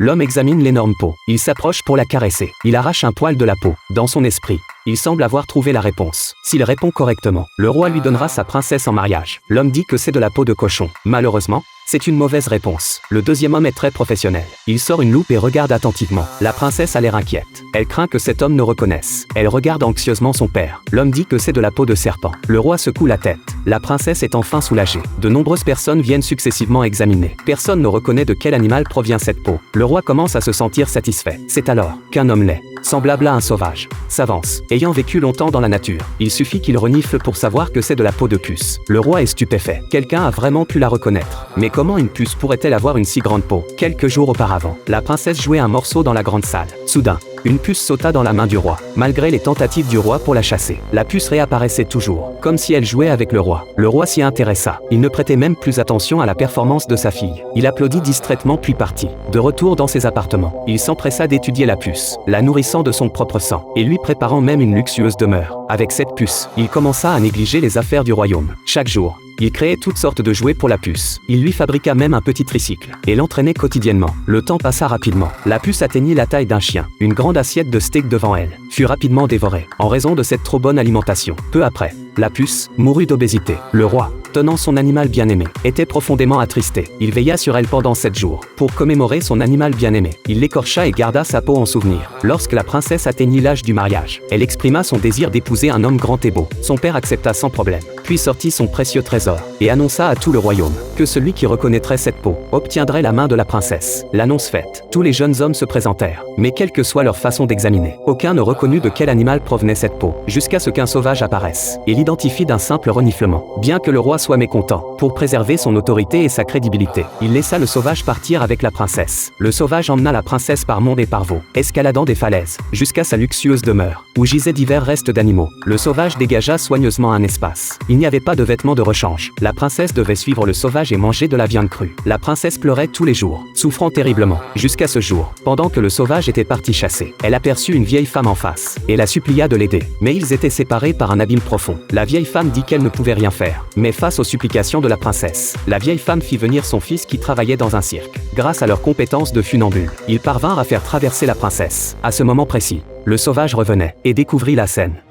L'homme examine l'énorme peau. Il s'approche pour la caresser. Il arrache un poil de la peau. Dans son esprit, il semble avoir trouvé la réponse. S'il répond correctement, le roi lui donnera sa princesse en mariage. L'homme dit que c'est de la peau de cochon. Malheureusement, c'est une mauvaise réponse. Le deuxième homme est très professionnel. Il sort une loupe et regarde attentivement. La princesse a l'air inquiète. Elle craint que cet homme ne reconnaisse. Elle regarde anxieusement son père. L'homme dit que c'est de la peau de serpent. Le roi secoue la tête. La princesse est enfin soulagée. De nombreuses personnes viennent successivement examiner. Personne ne reconnaît de quel animal provient cette peau. Le roi commence à se sentir satisfait. C'est alors qu'un homme laid, semblable à un sauvage, s'avance. Ayant vécu longtemps dans la nature, il suffit qu'il renifle pour savoir que c'est de la peau de puce. Le roi est stupéfait. Quelqu'un a vraiment pu la reconnaître. Mais comment une puce pourrait-elle avoir une si grande peau? Quelques jours auparavant, la princesse jouait un morceau dans la grande salle. Soudain, une puce sauta dans la main du roi. Malgré les tentatives du roi pour la chasser, la puce réapparaissait toujours, comme si elle jouait avec le roi. Le roi s'y intéressa. Il ne prêtait même plus attention à la performance de sa fille. Il applaudit distraitement puis partit. De retour dans ses appartements, il s'empressa d'étudier la puce, la nourrissant de son propre sang, et lui préparant même une luxueuse demeure. Avec cette puce, il commença à négliger les affaires du royaume. Chaque jour, il créait toutes sortes de jouets pour la puce. Il lui fabriqua même un petit tricycle et l'entraînait quotidiennement. Le temps passa rapidement. La puce atteignit la taille d'un chien. Une grande assiette de steak devant elle fut rapidement dévorée en raison de cette trop bonne alimentation. Peu après, la puce mourut d'obésité. Le roi, tenant son animal bien-aimé, était profondément attristé. Il veilla sur elle pendant 7 jours. Pour commémorer son animal bien-aimé, il l'écorcha et garda sa peau en souvenir. Lorsque la princesse atteignit l'âge du mariage, elle exprima son désir d'épouser un homme grand et beau. Son père accepta sans problème, puis sortit son précieux trésor et annonça à tout le royaume que celui qui reconnaîtrait cette peau obtiendrait la main de la princesse. L'annonce faite, tous les jeunes hommes se présentèrent, mais quelle que soit leur façon d'examiner, aucun ne reconnut de quel animal provenait cette peau, jusqu'à ce qu'un sauvage apparaisse et l'identifie d'un simple reniflement. Bien que le roi soit mécontent, pour préserver son autorité et sa crédibilité, il laissa le sauvage partir avec la princesse. Le sauvage emmena la princesse par monde et par veau, escaladant des falaises, jusqu'à sa luxueuse demeure, où gisaient divers restes d'animaux. Le sauvage dégagea soigneusement un espace. Il n'y avait pas de vêtements de rechange. La princesse devait suivre le sauvage et manger de la viande crue. La princesse pleurait tous les jours, souffrant terriblement, jusqu'à ce jour. Pendant que le sauvage était parti chasser, elle aperçut une vieille femme en face, et la supplia de l'aider. Mais ils étaient séparés par un abîme profond. La vieille femme dit qu'elle ne pouvait rien faire. Mais face aux supplications de la princesse, la vieille femme fit venir son fils qui travaillait dans un cirque. Grâce à leurs compétences de funambule, ils parvinrent à faire traverser la princesse. À ce moment précis, le sauvage revenait et découvrit la scène.